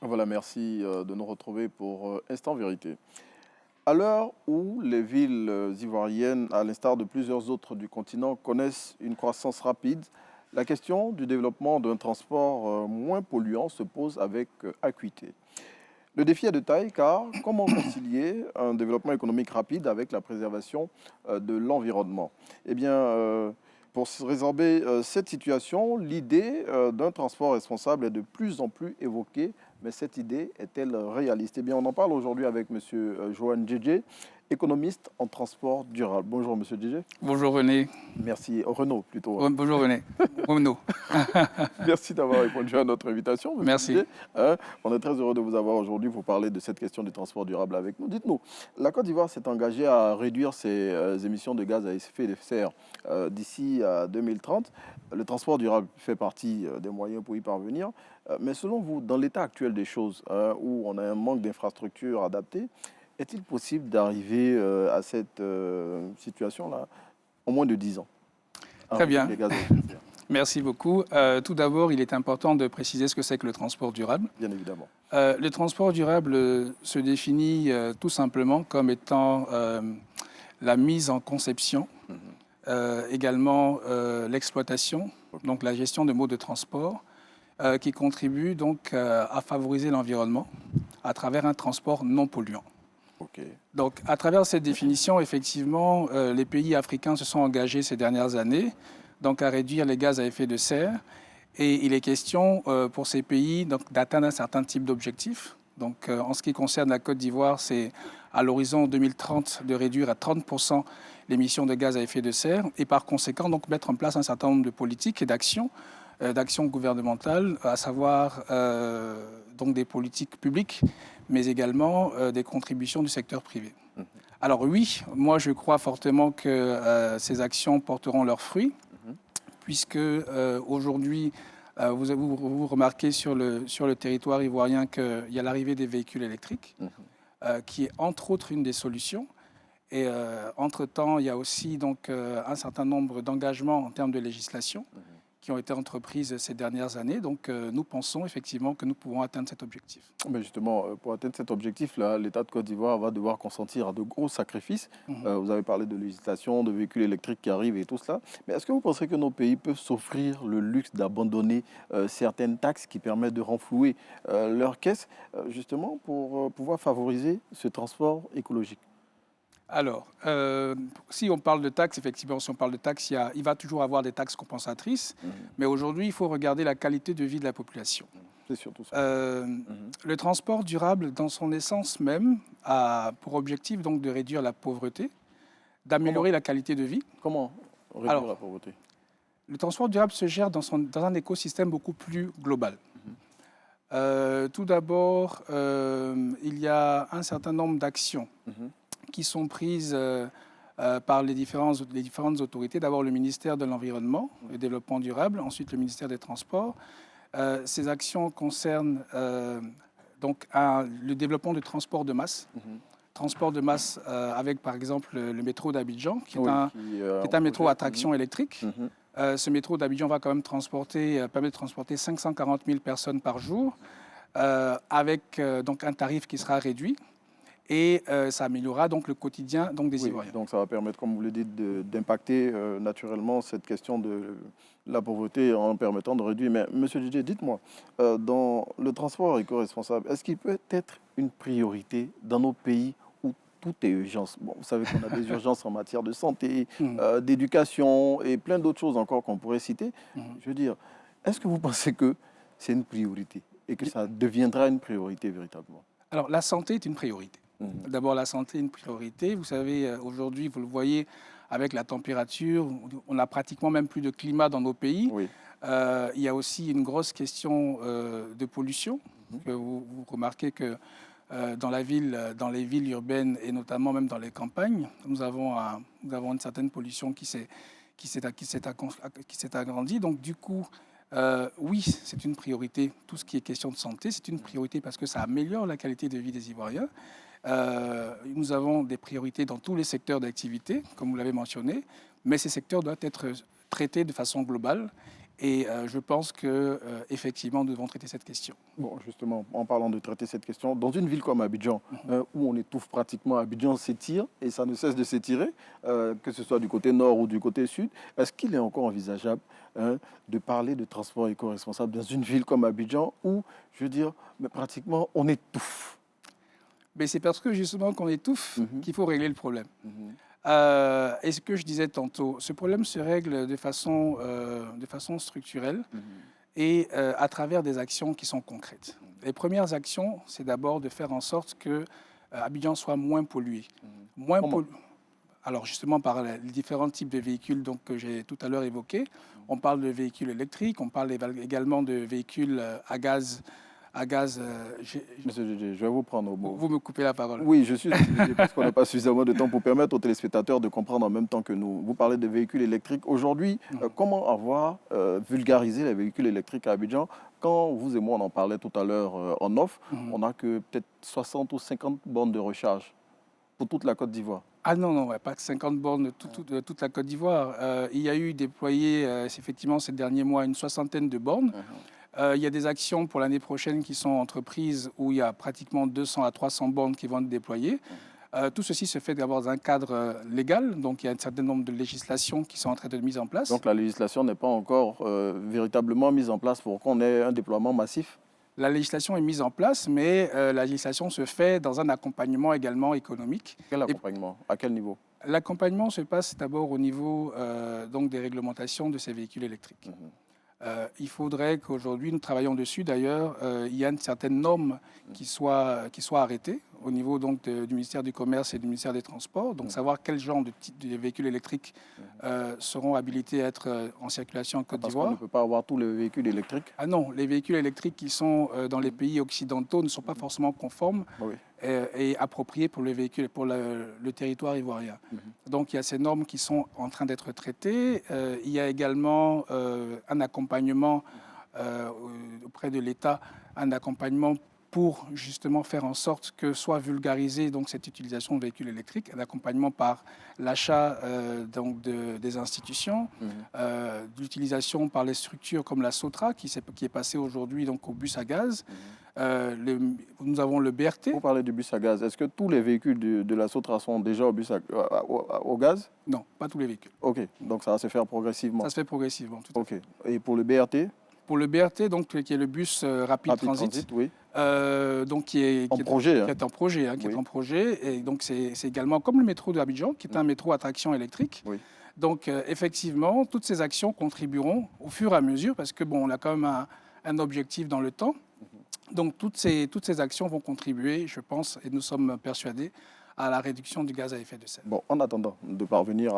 Voilà, merci de nous retrouver pour Instant Vérité. À l'heure où les villes ivoiriennes, à l'instar de plusieurs autres du continent, connaissent une croissance rapide, la question du développement d'un transport moins polluant se pose avec acuité. Le défi est de taille car comment concilier un développement économique rapide avec la préservation de l'environnement? Eh bien, pour résorber cette situation, l'idée d'un transport responsable est de plus en plus évoquée, mais cette idée est-elle réaliste? Eh bien, on en parle aujourd'hui avec M. Johan Djedje, économiste en transport durable. Bonjour, M. Djedje. Bonjour René. Merci, Renaud plutôt. Bonjour René. Renaud. Merci d'avoir répondu à notre invitation, Monsieur Merci. Didier. On est très heureux de vous avoir aujourd'hui pour parler de cette question du transport durable avec nous. Dites-nous, la Côte d'Ivoire s'est engagée à réduire ses émissions de gaz à effet de serre d'ici à 2030. Le transport durable fait partie des moyens pour y parvenir. Mais selon vous, dans l'état actuel des choses, où on a un manque d'infrastructures adaptées, est-il possible d'arriver à cette situation-là en moins de 10 ans, à Très réduire bien. les gaz à effet de serre? Merci beaucoup. Tout d'abord, il est important de préciser ce que c'est que le transport durable. Bien évidemment. Le transport durable se définit tout simplement comme étant la mise en conception, Mhm. également l'exploitation, Ok. donc la gestion de modes de transport, qui contribue donc à favoriser l'environnement à travers un transport non polluant. Ok. Donc, à travers cette définition, effectivement, les pays africains se sont engagés ces dernières années donc, à réduire les gaz à effet de serre. Et il est question pour ces pays d'atteindre un certain type d'objectifs. Donc, en ce qui concerne la Côte d'Ivoire, c'est à l'horizon 2030 de réduire à 30% l'émission de gaz à effet de serre et par conséquent donc, mettre en place un certain nombre de politiques et d'actions gouvernementales, à savoir donc des politiques publiques, mais également des contributions du secteur privé. Mhm. Alors oui, moi je crois fortement que ces actions porteront leurs fruits, Mhm. puisque aujourd'hui, vous remarquez sur le territoire ivoirien qu'il y a l'arrivée des véhicules électriques, Mhm. qui est entre autres une des solutions. Et entre-temps, il y a aussi donc, un certain nombre d'engagements en termes de législation Mhm. qui ont été entreprises ces dernières années. Donc nous pensons effectivement que nous pouvons atteindre cet objectif. Mais justement, pour atteindre cet objectif-là, l'État de Côte d'Ivoire va devoir consentir à de gros sacrifices. Mhm. Vous avez parlé de législation, de véhicules électriques qui arrivent et tout cela. Mais est-ce que vous pensez que nos pays peuvent s'offrir le luxe d'abandonner certaines taxes qui permettent de renflouer leurs caisses, justement pour pouvoir favoriser ce transport écologique? Alors, si on parle de taxes, effectivement, si on parle de taxes, il va toujours avoir des taxes compensatrices, Mhm. mais aujourd'hui, il faut regarder la qualité de vie de la population. C'est surtout ça. Euh, Mhm. le transport durable, dans son essence même, a pour objectif donc de réduire la pauvreté, Comment, d'améliorer la qualité de vie. comment réduire la Alors, pauvreté? le transport durable se gère dans un écosystème beaucoup plus global. Mhm. Tout d'abord, il y a un certain nombre d'actions Mhm. qui sont prises par les différentes autorités. D'abord le ministère de l'Environnement et du Développement durable, ensuite le ministère des Transports. Ces actions concernent donc le développement du transport de masse. Mhm. Transport de masse avec par exemple le métro d'Abidjan, Oui, qui est en un métro projet. à traction électrique. Mhm. Ce métro d'Abidjan va quand même permettre de transporter 540 000 personnes par jour, avec donc un tarif qui sera réduit. Et ça améliorera donc le quotidien donc, des Oui, Ivoiriens. donc ça va permettre, comme vous le dites, d'impacter naturellement cette question de la pauvreté en permettant de réduire. Mais Monsieur Didier, dites-moi, dans le transport éco-responsable, est-ce qu'il peut être une priorité dans nos pays où tout est urgence? Bon, vous savez qu'on a des urgences en matière de santé, Mhm. d'éducation et plein d'autres choses encore qu'on pourrait citer. Mhm. Je veux dire, est-ce que vous pensez que c'est une priorité et que ça deviendra une priorité véritablement? Alors, la santé est une priorité. Mhm. D'abord, la santé est une priorité. Vous savez, aujourd'hui, vous le voyez avec la température, on n'a pratiquement même plus de climat dans nos pays. Oui. Il y a aussi une grosse question de pollution. Mhm. Vous remarquez que dans les villes urbaines et notamment même dans les campagnes, nous avons une certaine pollution qui s'est agrandie. Donc, du coup, oui, c'est une priorité. Tout ce qui est question de santé, c'est une priorité parce que ça améliore la qualité de vie des Ivoiriens. Nous avons des priorités dans tous les secteurs d'activité, comme vous l'avez mentionné, mais ces secteurs doivent être traités de façon globale Et je pense qu'effectivement, nous devons traiter cette question. Bon, justement, en parlant de traiter cette question, dans une ville comme Abidjan, où on étouffe pratiquement, Abidjan s'étire et ça ne cesse de s'étirer, que ce soit du côté nord ou du côté sud, est-ce qu'il est encore envisageable de parler de transport éco-responsable dans une ville comme Abidjan où, je veux dire, mais pratiquement on étouffe? Mais c'est parce que justement qu'on étouffe qu'il faut régler le problème. Et ce que je disais tantôt, ce problème se règle de façon structurelle et à travers des actions qui sont concrètes. Les premières actions, c'est d'abord de faire en sorte que Abidjan soit moins pollué. Alors justement par les différents types de véhicules donc, que j'ai tout à l'heure évoqués. On parle de véhicules électriques, on parle également de véhicules à gaz. Monsieur Djedje, je vais vous prendre au mot. Vous me coupez la parole. Oui, je suis obligé parce qu'on n'a pas suffisamment de temps pour permettre aux téléspectateurs de comprendre en même temps que nous. Vous parlez de véhicules électriques. Aujourd'hui, comment avoir vulgarisé les véhicules électriques à Abidjan? Quand vous et moi, on en parlait tout à l'heure en off, on n'a que peut-être 60 ou 50 bornes de recharge pour toute la Côte d'Ivoire. Ah non, pas que 50 bornes de toute la Côte d'Ivoire. Il y a eu déployé, effectivement, ces derniers mois, une soixantaine de bornes. Il y a des actions pour l'année prochaine qui sont entreprises où il y a pratiquement 200 à 300 bornes qui vont être déployées. Tout ceci se fait d'abord dans un cadre légal, donc il y a un certain nombre de législations qui sont en train de mise en place. Donc la législation n'est pas encore véritablement mise en place pour qu'on ait un déploiement massif? La législation est mise en place, mais la législation se fait dans un accompagnement également économique. Quel accompagnement? À quel niveau? L'accompagnement se passe d'abord au niveau donc des réglementations de ces véhicules électriques. Il faudrait qu'aujourd'hui, nous travaillons dessus. D'ailleurs, il y a une certaine norme qui soit arrêtée au niveau donc, du ministère du Commerce et du ministère des Transports. Donc, savoir quel genre de véhicules électriques seront habilités à être en circulation en Côte d'Ivoire. Parce qu'on ne peut pas avoir tous les véhicules électriques? Ah non, les véhicules électriques qui sont dans les pays occidentaux ne sont pas forcément conformes. Oui. Et appropriés pour pour le territoire ivoirien. Donc il y a ces normes qui sont en train d'être traitées. Il y a également un accompagnement auprès de l'État, un accompagnement pour justement faire en sorte que soit vulgarisée donc, cette utilisation de véhicules électriques, un accompagnement par l'achat des institutions, l'utilisation par les structures comme la Sotra qui est passée aujourd'hui donc, au bus à gaz. Nous avons le BRT. Vous parlez du bus à gaz. Est-ce que tous les véhicules de la Sotra sont déjà au gaz? Non, pas tous les véhicules. OK, donc ça va se faire progressivement. Ça se fait progressivement, tout à fait. Et pour le BRT? Pour le BRT, donc, qui est le bus rapide transit, oui. Donc, qui est en projet. Et donc, c'est également comme le métro de Abidjan, qui est un métro à traction électrique. Oui. Donc, effectivement, toutes ces actions contribueront au fur et à mesure, parce que bon, on a quand même un objectif dans le temps. Donc, toutes ces actions vont contribuer, je pense, et nous sommes persuadés, à la réduction du gaz à effet de serre. Bon, en attendant de parvenir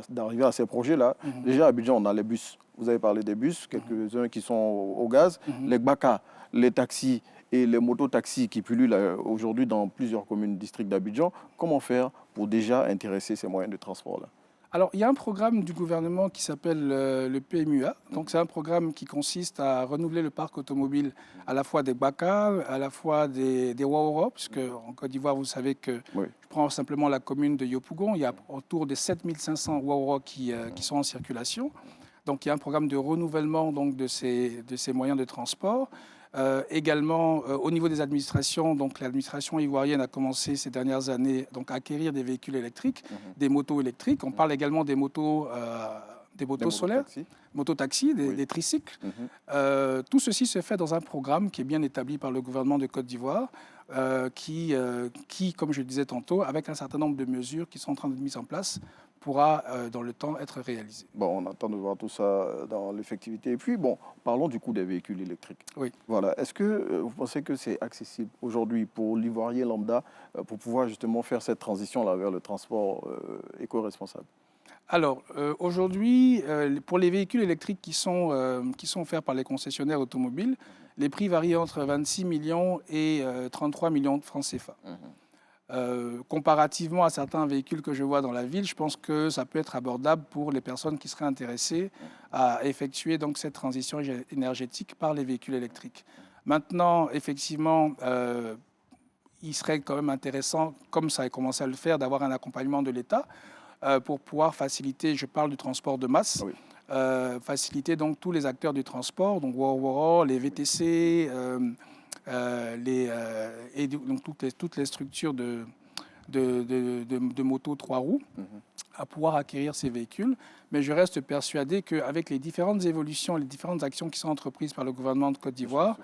d'arriver à ces projets-là, déjà à Abidjan, on a les bus. Vous avez parlé des bus, quelques-uns qui sont au gaz, les Gbaka, les taxis et les mototaxis qui pullulent aujourd'hui dans plusieurs communes districts d'Abidjan. Comment faire pour déjà intéresser ces moyens de transport-là? Alors, il y a un programme du gouvernement qui s'appelle le PMUA. Donc, c'est un programme qui consiste à renouveler le parc automobile à la fois des Gbaka, à la fois des Waoro, puisque en Côte d'Ivoire, vous savez que, je prends simplement la commune de Yopougon, il y a autour de 7500 Waoro qui sont en circulation. Donc, il y a un programme de renouvellement donc, de ces moyens de transport. Également, au niveau des administrations, donc l'administration ivoirienne a commencé ces dernières années donc, à acquérir des véhicules électriques, des motos électriques. On parle également des motos solaires, mototaxis, des tricycles. Tout ceci se fait dans un programme qui est bien établi par le gouvernement de Côte d'Ivoire, qui, comme je le disais tantôt, avec un certain nombre de mesures qui sont en train d'être mises en place, pourra, dans le temps, être réalisé. Bon, on attend de voir tout ça dans l'effectivité. Et puis, bon, parlons du coût des véhicules électriques. Oui. Voilà. Est-ce que vous pensez que c'est accessible aujourd'hui pour l'Ivoirien lambda pour pouvoir justement faire cette transition-là vers le transport éco-responsable? Alors, aujourd'hui, pour les véhicules électriques qui sont offerts par les concessionnaires automobiles, les prix varient entre 26 millions et 33 millions de francs CFA. Comparativement à certains véhicules que je vois dans la ville, je pense que ça peut être abordable pour les personnes qui seraient intéressées à effectuer donc, cette transition énergétique par les véhicules électriques. Maintenant, effectivement, il serait quand même intéressant, comme ça a commencé à le faire, d'avoir un accompagnement de l'État pour pouvoir faciliter, je parle du transport de masse, faciliter donc tous les acteurs du transport, donc Woro, les VTC, et donc toutes les structures de motos 3 roues, à pouvoir acquérir ces véhicules. Mais je reste persuadé qu'avec les différentes évolutions, les différentes actions qui sont entreprises par le gouvernement de Côte d'Ivoire,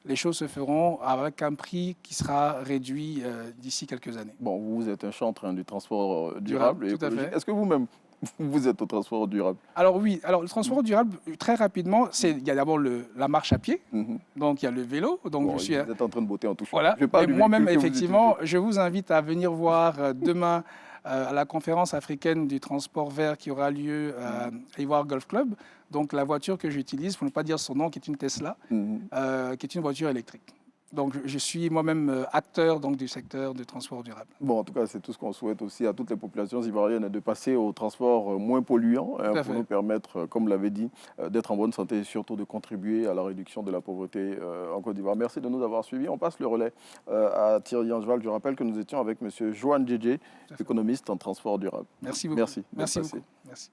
les choses se feront avec un prix qui sera réduit d'ici quelques années. Bon, vous êtes un chantre du transport durable et tout à fait. Est-ce que vous-même, vous êtes au transport durable? Alors oui, alors le transport durable, très rapidement, il y a d'abord la marche à pied, donc il y a le vélo. Donc Bon, vous êtes en train de botter en touche. Voilà. Et moi-même, effectivement, je vous invite à venir voir demain à la conférence africaine du transport vert qui aura lieu à Ivoire Golf Club. Donc la voiture que j'utilise, pour ne pas dire son nom, qui est une Tesla, qui est une voiture électrique. Donc je suis moi-même acteur donc, du secteur du transport durable. Bon, en tout cas, c'est tout ce qu'on souhaite aussi à toutes les populations ivoiriennes, de passer au transport moins polluant pour nous permettre, comme l'avait dit, d'être en bonne santé et surtout de contribuer à la réduction de la pauvreté en Côte d'Ivoire. Merci de nous avoir suivis. On passe le relais à Thierry Angeval. Je rappelle que nous étions avec M. Joan Djedje, économiste en transport durable. Merci beaucoup. Merci. Merci beaucoup. Merci.